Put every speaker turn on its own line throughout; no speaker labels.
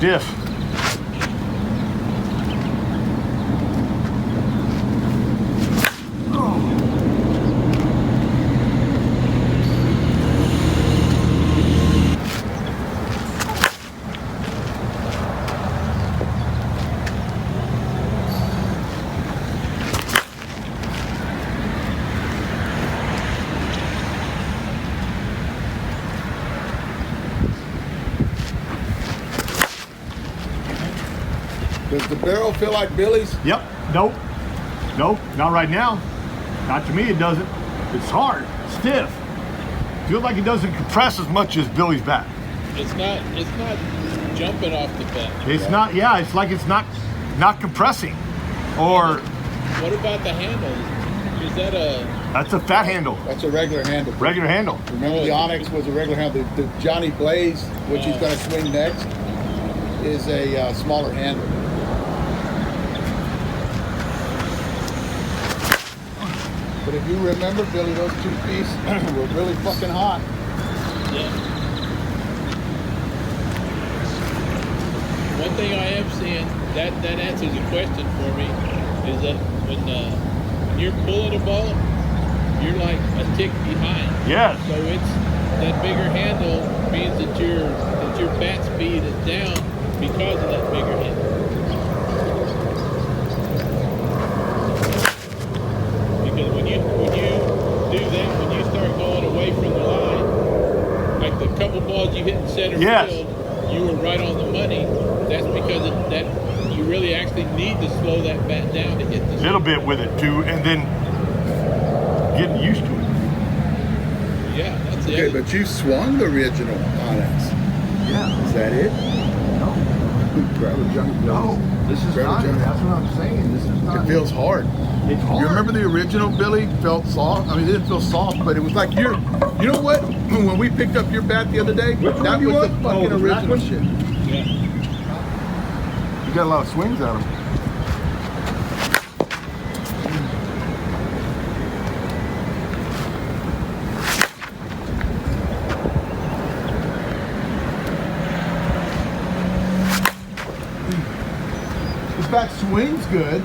stiff.
Does the barrel feel like Billy's?
Yep. Nope. Nope. Not right now. Not to me. It doesn't. It's hard. Stiff. Feels like it doesn't compress as much as Billy's back.
It's not jumping off the back.
It's not. Yeah. It's like it's not compressing. Or.
What about the handle? Is that a?
That's a fat handle.
That's a regular handle.
Regular handle.
Remember the Onyx was a regular handle. The Johnny Blaze, which he's going to swing next, is a smaller handle. But if you remember, Billy, those 2-piece were really fucking hot.
Yeah. One thing I am seeing, that answers a question for me, is that when you're pulling a ball, you're like a tick behind.
Yes.
So it's that bigger handle means that your bat speed is down because of that bigger handle. Because when you do that, when you start going away from the line, like the couple balls you hit in center field, you were right on the money. That's because of that you really actually need to slow that bat down to hit the
little bit with it too, and then getting used to it.
Yeah, that's
Okay,
it.
but you swung the original Onyx.
Yeah.
Is that it?
No.
Grab a junk.
No. This is
Grab a
not.
junk.
That's what I'm saying. This is not.
It feels hard.
It's hard.
You remember the original Billy felt soft? I mean, it didn't feel soft, but it was like you know what? When we picked up your bat the other day, that
you
was the
want?
fucking
Oh, the black
original
one?
shit.
Yeah.
You got a lot of swings out of them.
This bat swings good.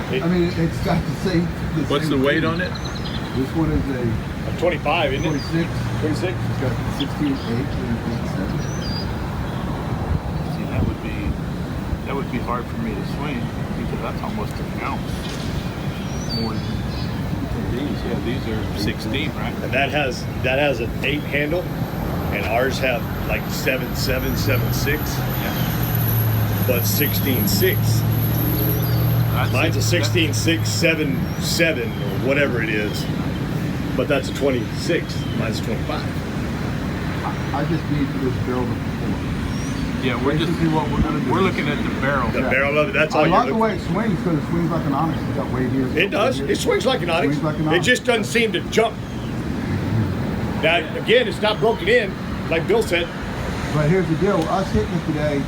I mean, it's got the same.
What's the weight on it?
This one is a
25, isn't it?
26.
26.
It's got 16, 8, and 7.
See, that would be hard for me to swing because that's almost an ounce more than these. Yeah, these are 16, right?
And that has an 8 handle, and ours have like 7.7, 7.6, but 16.6. Mine's a 16.6, 7.7 or whatever it is, but that's a 26. Mine's a 25.
I just need for this barrel to perform.
Yeah, we're just
Basically what we're gonna do.
we're looking at the barrel.
The barrel of it, that's all
I
you're
like the
looking
way it swings because it swings like an Onyx. It's got weight here.
It does. It swings like an Onyx.
Swings like an
It
Onyx.
just doesn't seem to jump. That again, it's not broken in, like Bill said.
But here's the deal, us hitting it today,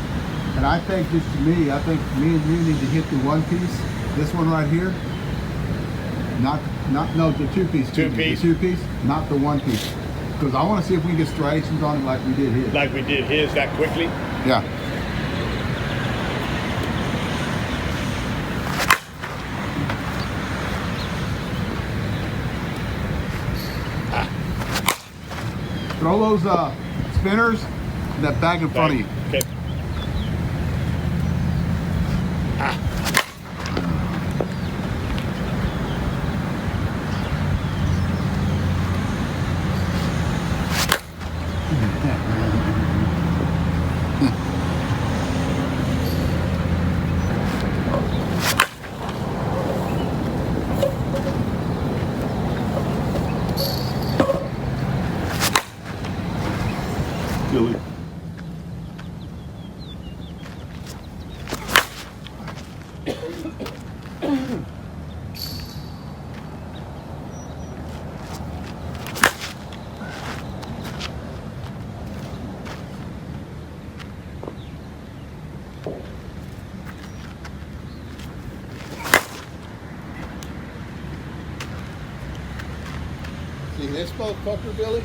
and I think just to me, I think me and you need to hit the 1-piece, this one right here. No, the 2-piece.
Two-piece.
The 2-piece, not the 1-piece. Because I want to see if we can get striations on it like we did his.
Like we did his that quickly.
Yeah. Throw those spinners in that bag in front of you.
Okay.
Billy.
See this motherfucker, Billy?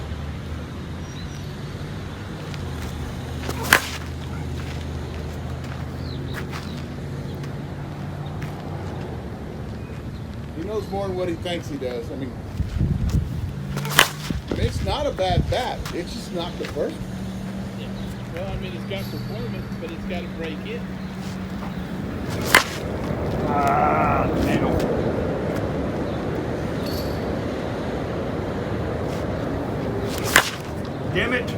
He knows more than what he thinks he does. I mean, it's not a bad bat. It's just not the first one.
Yeah. Well, I mean, it's got performance, but it's got to break in.
Ah, damn. Damn it.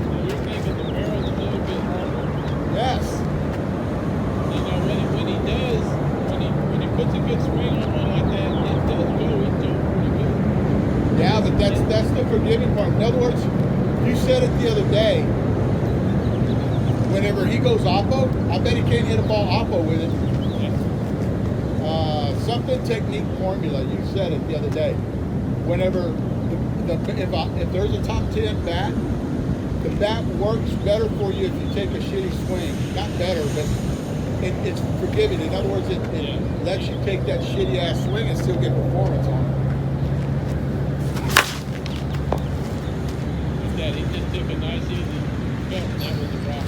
So you're thinking the barrel's a little bit harder.
Yes.
You know, when he does, when he puts a good swing on one like that, it does go. It's going pretty good.
Yeah, but that's the forgiving part. In other words, you said it the other day. Whenever he goes oppo, I bet he can't hit a ball oppo with it. Something technique formula. You said it the other day. Whenever if there's a top 10 bat, the bat works better for you if you take a shitty swing. Not better, but it's forgiving. In other words, it lets you take that shitty ass swing and still get performance on it.
Like that, he just took a nice easy cut, and that was a rock.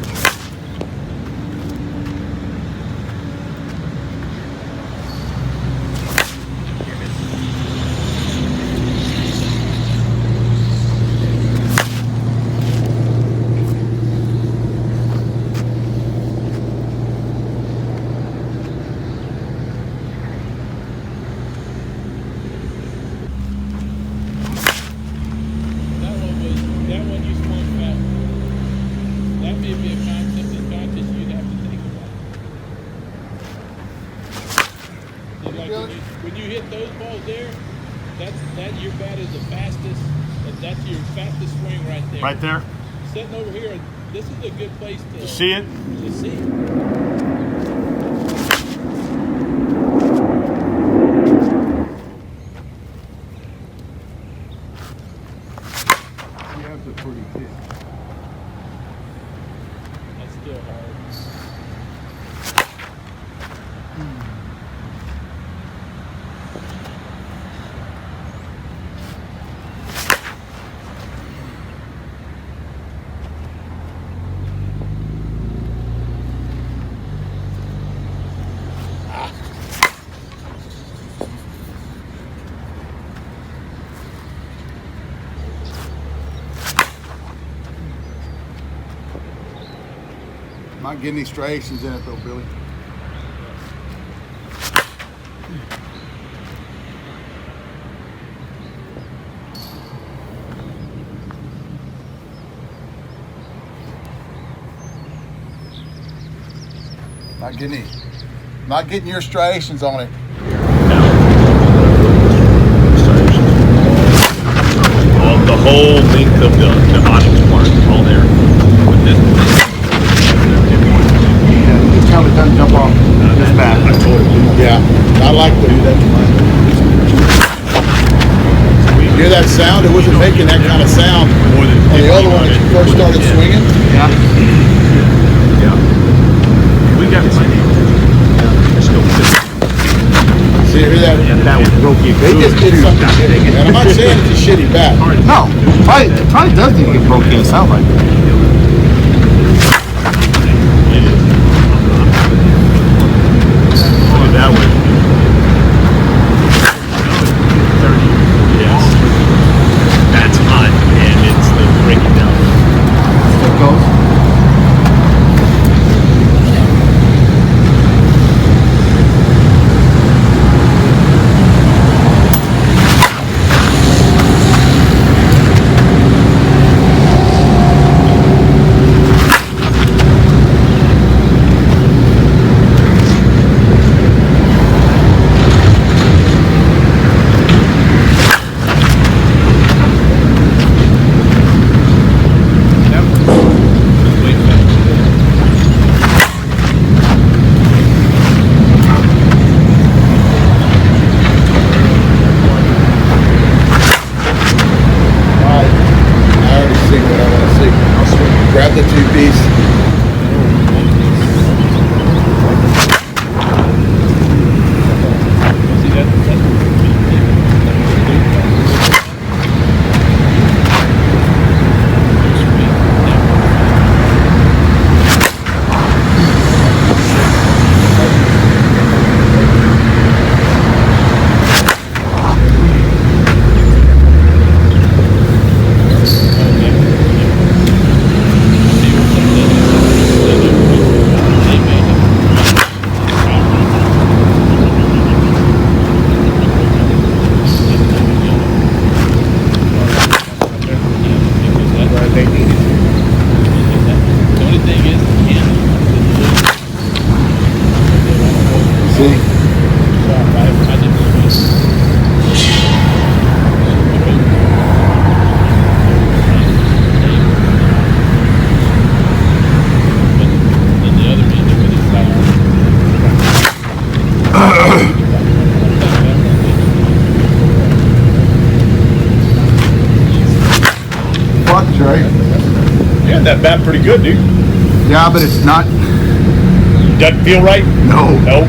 That one you swung back. That may be a concept and contest you'd have to think about. See, like when you hit those balls there, that your bat is the fastest. That's your fastest swing right there.
Right there.
Sitting over here, this is a good place to
See it?
To see it.
He has a pretty hit.
That's still hard.
Not getting any striations in it though, Billy. Not getting your striations on it.
The whole length of the Onyx part, all there. But this
Just tell it doesn't jump off this bat.
I told him.
Yeah, I like to do that. You hear that sound? It wasn't making that kind of sound
More than
on the other one when you first started swinging.
Yeah.
Yeah. We got plenty. Let's go.
See, you hear that?
That was broken.
They just did something shitty. And I'm not saying it's a shitty bat.
No. Probably does need to get broken. It sounds like it.
Only that way. 30. Yes. That's hot, and it's the breaking down.
Still goes.
Grab the two-piece.
thing is, you can't.
See?
I didn't know this. But then the other end of it is
Fuck, Trey.
Yeah, that bat pretty good, dude.
Yeah, but it's not.
Doesn't feel right.
No.
Nope.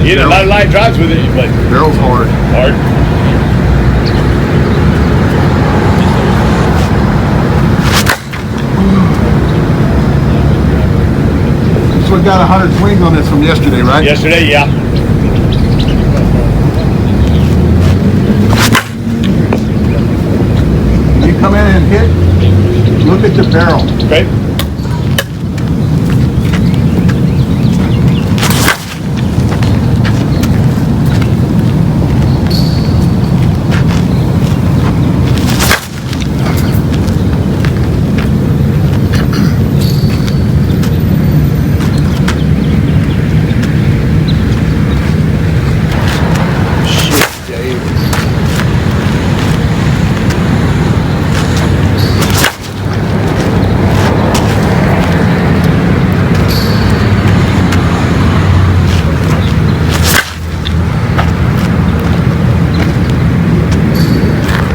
You had a lot of line drives with it, but
Barrel's hard.
hard.
So we got 100 swings on this from yesterday, right?
Yesterday, yeah.
When you come in and hit, look at the barrel.
Okay.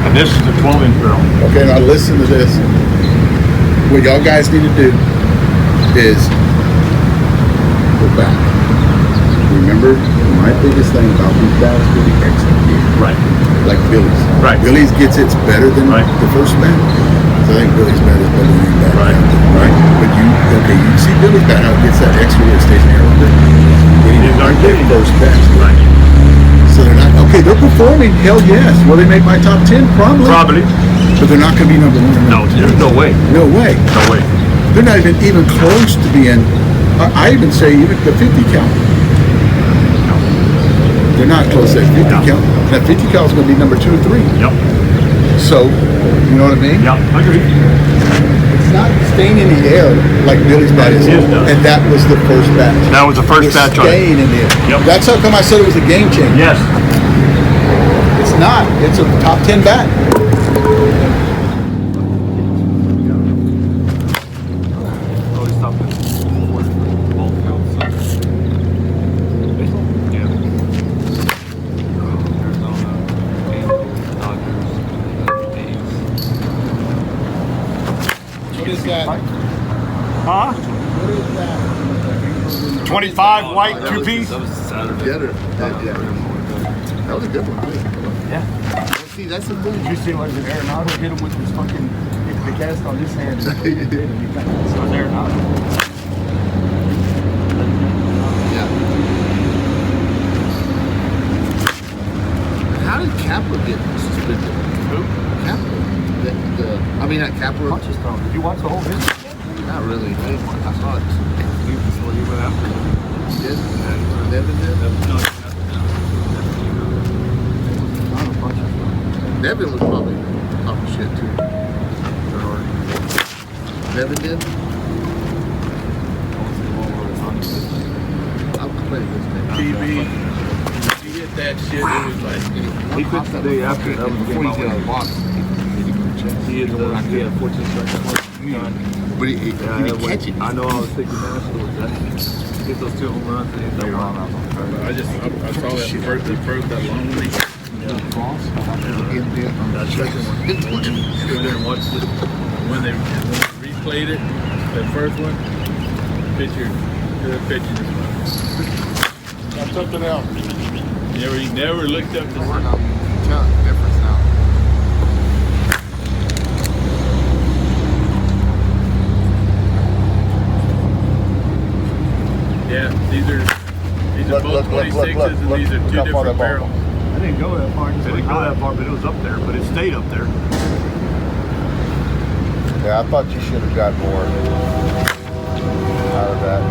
And this is a 12-inch barrel.
Okay, now listen to this. What y'all guys need to do is go back. Remember, my biggest thing about these bats is the exit gear.
Right.
Like Billy's.
Right.
Billy's gets its better than
Right.
the first bat. So I think Billy's bat is better than that.
Right.
Right? But you see Billy's bat, how it gets that extra where it stays in there.
It's not getting
first bat.
Right.
So they're not, okay, they're performing, hell yes. Will they make my top 10? Probably.
Probably.
But they're not going to be number one.
No, there's no way.
No way.
No way.
They're not even close to being, I even say even the 50 count. They're not close to that 50
No.
count. And that 50 count is going to be number 2 or 3.
Yep.
So, you know what I mean?
Yep. I agree.
It's not staying in the air like Billy's bat is.
It is not.
And that was the first batch.
That was the first
It's
batch on it.
staying in the air.
Yep.
That's how come I said it was a game changer.
Yes.
It's not. It's a top 10 bat.
Always stop at both fields. Baseball? Yeah. Arizona, Angels, Dodgers, A's.
What is that?
Huh?
What is that?
25 white, 2-piece.
That was Saturday.
That was a good one.
Yeah.
See, that's the thing.
Did you see what was an Arenado hit him with his fucking the cast on his hand? It was Arenado.
Yeah. How did Kapler get suspended?
Who?
Kapler. I mean, not Kapler.
Punches thrown. Did you watch the whole video?
Not really. I saw it.
He went after him.
Did? Nevin did?
No,
Nevin was probably talking shit too. Nevin did? I'm complaining this man.
TV. You hit that shit, it was like,
he quit the day after that was
before
game
he got
out.
box.
He had 14 strikeouts.
But he didn't catch it.
I know I was thinking that. Get those 2 home runs and he's like, wow.
I saw that first, that long one.
That second one. Stood there and watched it.
When they replayed it, that first one, pitcher, the pitcher just
Got something else.
he never looked up to
Difference now.
Yeah, these are both 26s and these are 2 different barrels.
I didn't go that far. I didn't go that far, but it was up there. But it stayed up there.
Yeah, I thought you should have got more out of that.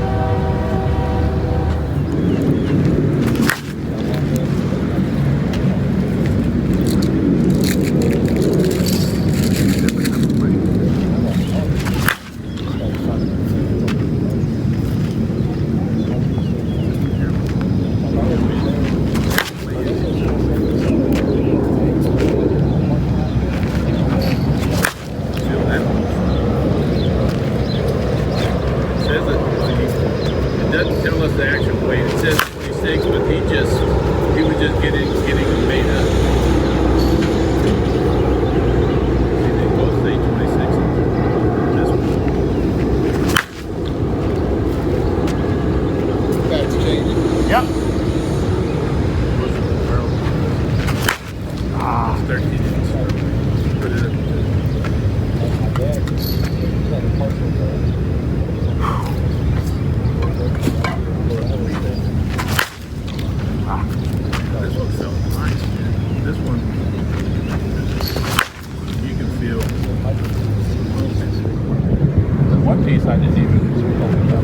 piece I just even opened up.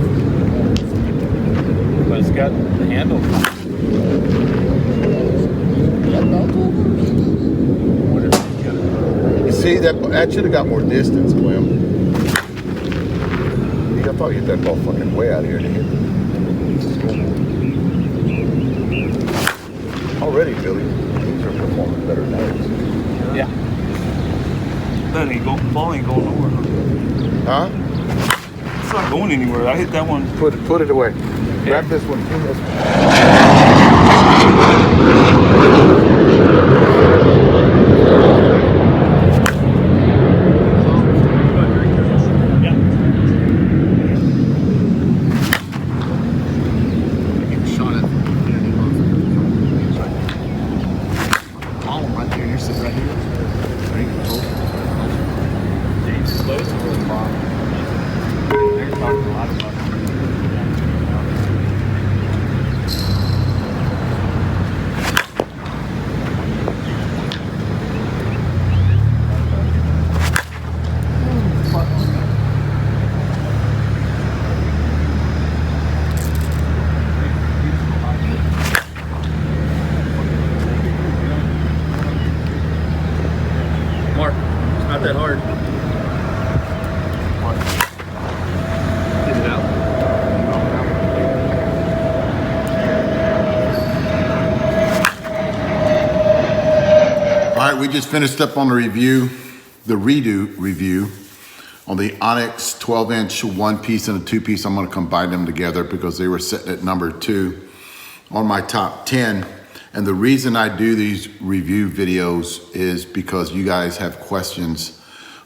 But it's got the handle.
You see, that should have got more distance, Clem. I thought you hit that ball fucking way out of here to hit it. Already, Billy, these are performing better than ours.
Yeah. That ball ain't going nowhere.
Huh?
It's not going anywhere. I hit that one.
Put it away. Grab this one. Pull this one.
Mark, it's not that hard. Get it out.
All right, we just finished up on the review, the redo review on the Onyx 12-inch one piece and a two piece. I'm gonna combine them together because they were sitting at number 2 on my top 10. And the reason I do these review videos is because you guys have questions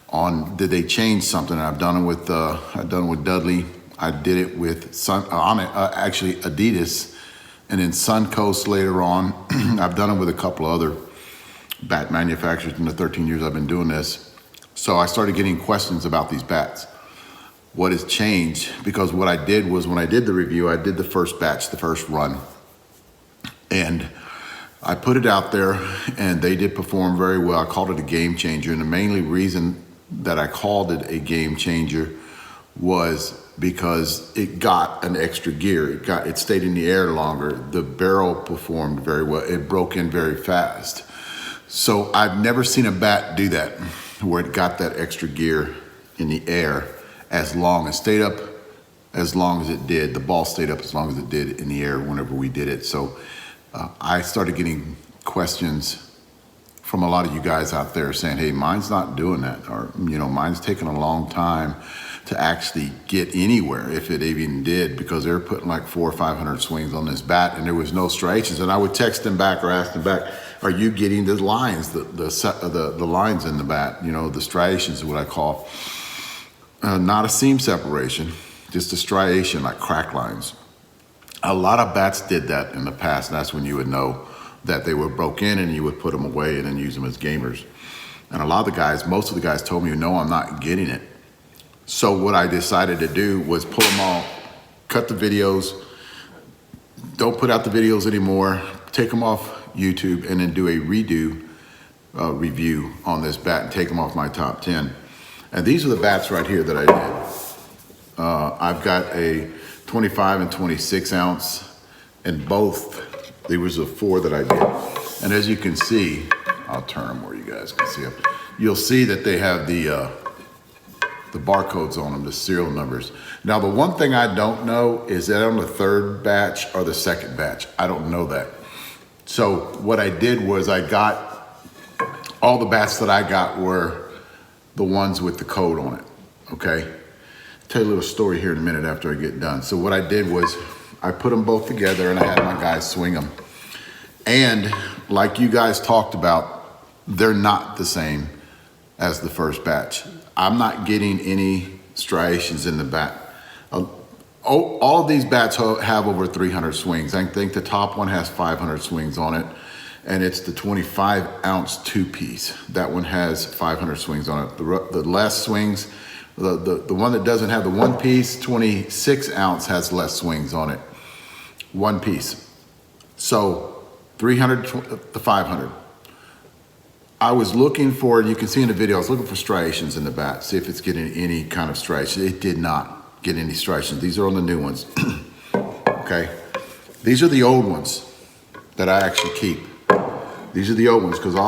on, did they change something? I've done it with Dudley. I did it with actually Adidas, and then Suncoast later on. I've done it with a couple of other bat manufacturers in the 13 years I've been doing this. So I started getting questions about these bats. What has changed? Because what I did was, when I did the review, I did the first batch, the first run. And I put it out there and they did perform very well. I called it a game changer. And the mainly reason that I called it a game changer was because it got an extra gear. It stayed in the air longer. The barrel performed very well. It broke in very fast. So I've never seen a bat do that, where it got that extra gear in the air as long as stayed up as long as it did. The ball stayed up as long as it did in the air whenever we did it. So I started getting questions from a lot of you guys out there saying, hey, mine's not doing that, or, you know, mine's taking a long time to actually get anywhere, if it even did, because they were putting like 400 or 500 swings on this bat and there was no striations. And I would text them back or ask them back, are you getting the lines, the lines in the bat, you know, the striations is what I call, not a seam separation, just a striation, like crack lines. A lot of bats did that in the past, and that's when you would know that they were broke in, and you would put them away and then use them as gamers. And a lot of the guys, most of the guys told me, no, I'm not getting it. So what I decided to do was pull them all, cut the videos, don't put out the videos anymore, take them off YouTube, and then do a redo review on this bat and take them off my top 10. And these are the bats right here that I did. I've got a 25 and 26 ounce, and both, there was a 4 that I did. And as you can see, I'll turn them where you guys can see them. You'll see that they have the barcodes on them, the serial numbers. Now, the one thing I don't know is that on the 3rd batch or the 2nd batch. I don't know that. So what I did was I got, all the bats that I got were the ones with the code on it, okay? Tell you a little story here in a minute after I get done. So what I did was I put them both together and I had my guys swing them. And like you guys talked about, they're not the same as the first batch. I'm not getting any striations in the bat. All of these bats have over 300 swings. I think the top one has 500 swings on it, and it's the 25 ounce 2-piece. That one has 500 swings on it. The less swings, the one that doesn't have the 1-piece, 26 ounce, has less swings on it. 1 piece. So 300 to 500.
I was looking for, you can see in the video, I was looking for striations in the bat, see if it's getting any kind of striations. It did not get any striations. These are on the new ones. Okay. These are the old ones that I actually keep. These are the old ones because I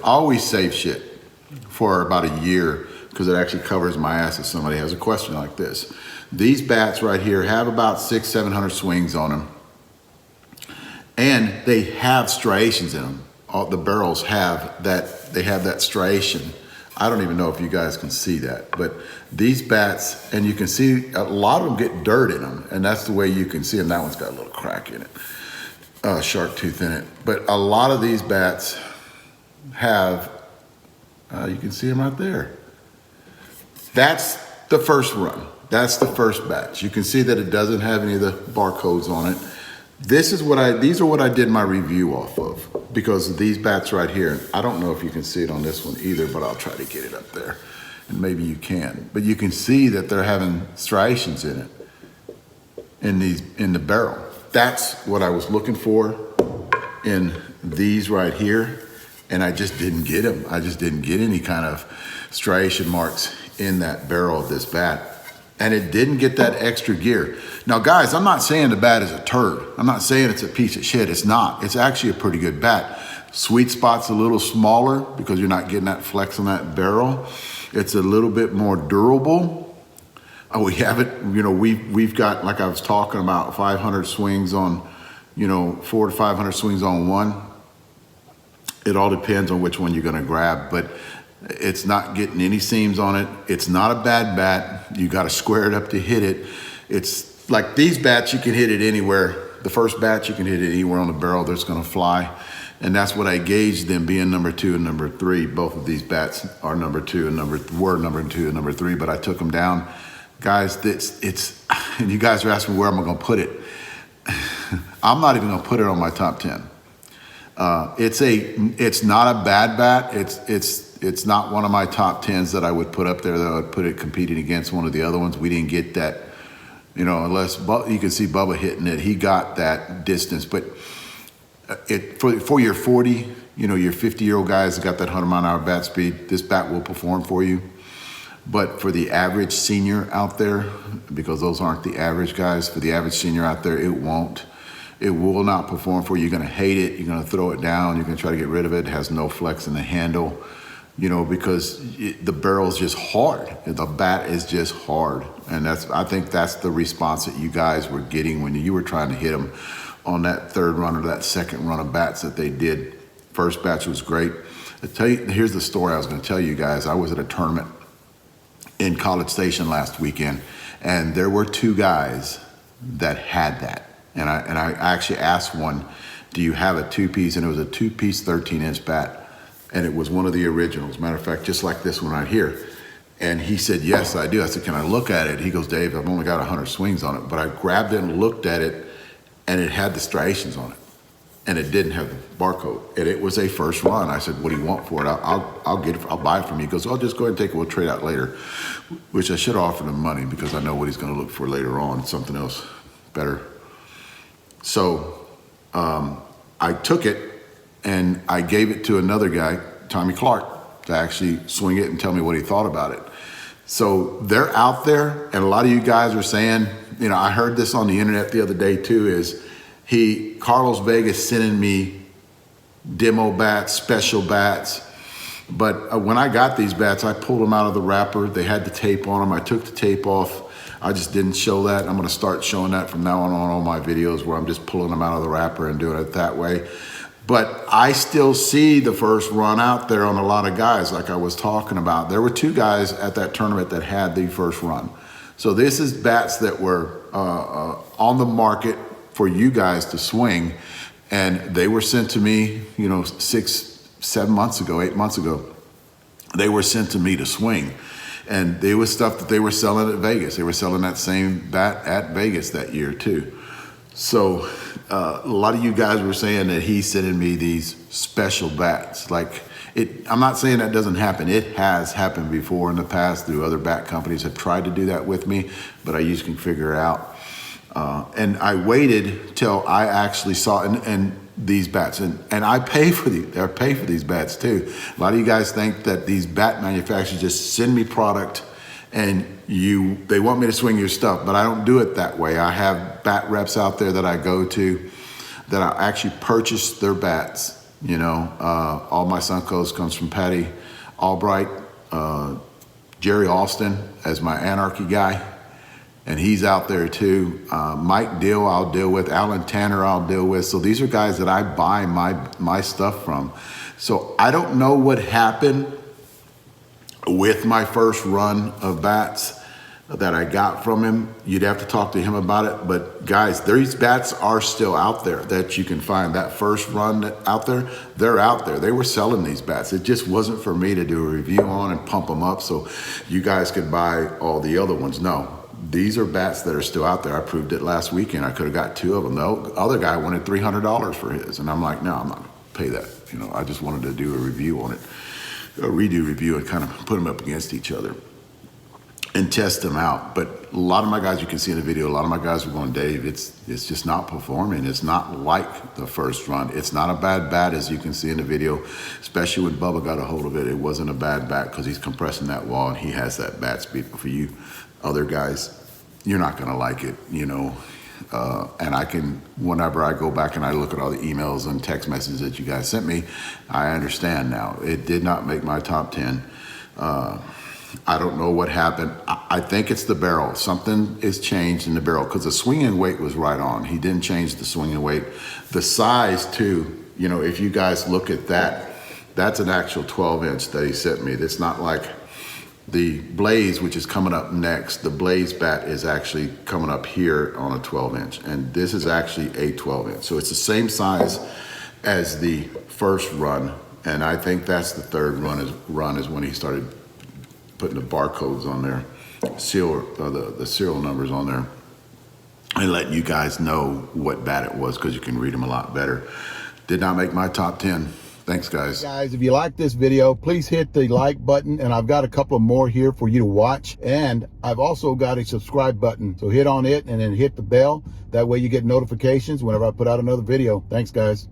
always save shit for about a year because it actually covers my ass if somebody has a question like this. These bats right here have about 600-700 swings on them, and they have striations in them. All the barrels have that, they have that striation. I don't even know if you guys can see that, but these bats, and you can see a lot of them get dirt in them, and that's the way you can see them. That one's got a little crack in it, shark tooth in it. But a lot of these bats have, you can see them right there. That's the first run. That's the first batch. You can see that it doesn't have any of the barcodes on it. These are what I did my review off of because of these bats right here. I don't know if you can see it on this one either, but I'll try to get it up there and maybe you can. But you can see that they're having striations in it, in the barrel. That's what I was looking for in these right here. And I just didn't get them. I just didn't get any kind of striation marks in that barrel of this bat. And it didn't get that extra gear. Now guys, I'm not saying the bat is a turd. I'm not saying it's a piece of shit. It's not. It's actually a pretty good bat. Sweet spot's a little smaller because you're not getting that flex on that barrel. It's a little bit more durable. We have it, you know, we've got, like I was talking about, 500 swings on, you know, 400 to 500 swings on one. It all depends on which one you're gonna grab, but it's not getting any seams on it. It's not a bad bat. You got to square it up to hit it. It's like these bats, you can hit it anywhere. The first bat, you can hit it anywhere on the barrel that's going to fly. And that's what I gauged them being number 2 and number 3. Both of these bats are number 2 and were number 2 and number 3, but I took them down. Guys, it's and you guys are asking where am I going to put it? I'm not even going to put it on my top 10. It's not a bad bat. It's not one of my top 10s that I would put up there that I would put it competing against one of the other ones. We didn't get that, you know, unless you can see Bubba hitting it. He got that distance, but for your 40, you know, your 50-year-old guys that got that 100-mile-an-hour bat speed, this bat will perform for you. But for the average senior out there, because those aren't the average guys, for the average senior out there, it won't. It will not perform for you. You're gonna hate it. You're gonna throw it down. You're gonna try to get rid of it. It has no flex in the handle. You know, because the barrel's just hard. The bat is just hard. And I think that's the response that you guys were getting when you were trying to hit them on that third run or that second run of bats that they did. First batch was great. Here's the story I was gonna tell you guys. I was at a tournament in College Station last weekend, and there were 2 guys that had that. And I actually asked one, do you have a 2-piece? And it was a 2-piece 13-inch bat. And it was one of the originals. Matter of fact, just like this one right here. And he said, yes, I do. I said, can I look at it? He goes, Dave, I've only got 100 swings on it. But I grabbed it and looked at it, and it had the striations on it. And it didn't have the barcode. And it was a first run. I said, what do you want for it? I'll get it. I'll buy it from you. He goes, I'll just go ahead and take it. We'll trade out later. Which I should have offered him money because I know what he's going to look for later on, something else better. So I took it, and I gave it to another guy, Tommy Clark, to actually swing it and tell me what he thought about it. So they're out there, and a lot of you guys are saying, you know, I heard this on the internet the other day too, is Carlos Vegas sending me demo bats, special bats. But when I got these bats, I pulled them out of the wrapper. They had the tape on them. I took the tape off. I just didn't show that. I'm gonna start showing that from now on all my videos where I'm just pulling them out of the wrapper and doing it that way. But I still see the first run out there on a lot of guys like I was talking about. There were 2 guys at that tournament that had the first run. So this is bats that were on the market for you guys to swing, and they were sent to me, you know, 6, 7 months ago, 8 months ago. They were sent to me to swing. And there was stuff that they were selling at Vegas. They were selling that same bat at Vegas that year too. So a lot of you guys were saying that he's sending me these special bats. Like I'm not saying that doesn't happen. It has happened before in the past through other bat companies have tried to do that with me, but I usually can figure it out. And I waited till I actually saw, and these bats, and I pay for these bats too. A lot of you guys think that these bat manufacturers just send me product and they want me to swing your stuff, but I don't do it that way. I have bat reps out there that I go to that I actually purchase their bats. You know, all my Sunkos comes from Patty Albright, Jerry Austin as my Anarchy guy, and he's out there too. Mike Dill I'll deal with, Alan Tanner I'll deal with. So these are guys that I buy my stuff from. So I don't know what happened with my first run of bats that I got from him. You'd have to talk to him about it. But guys, these bats are still out there that you can find. That first run out there, they're out there. They were selling these bats. It just wasn't for me to do a review on and pump them up so you guys could buy all the other ones. No, these are bats that are still out there. I proved it last weekend. I could have got 2 of them. The other guy wanted $300 for his. And I'm like, no, I'm not gonna pay that. You know, I just wanted to do a review on it, a redo review, and kind of put them up against each other and test them out. But a lot of my guys, you can see in the video, a lot of my guys were going, Dave, it's just not performing. It's not like the first run. It's not a bad bat, as you can see in the video, especially when Bubba got a hold of it. It wasn't a bad bat because he's compressing that wall and he has that bat speed. But for you other guys, you're not gonna like it, you know. And I can, whenever I go back and I look at all the emails and text messages that you guys sent me, I understand now. It did not make my top 10. I don't know what happened. I think it's the barrel. Something is changed in the barrel because the swinging weight was right on. He didn't change the swinging weight. The size too, you know, if you guys look at that, that's an actual 12-inch that he sent me. It's not like the Blaze, which is coming up next. The Blaze bat is actually coming up here on a 12-inch, and this is actually a 12-inch. So it's the same size as the first run, and I think that's the third run is when he started putting the barcodes on there, the serial numbers on there, and letting you guys know what bat it was because you can read them a lot better. Did not make my top 10. Thanks, guys.
Guys, if you like this video, please hit the like button, and I've got a couple more here for you to watch, and I've also got a subscribe button, so hit on it and then hit the bell. That way you get notifications whenever I put out another video. Thanks, guys.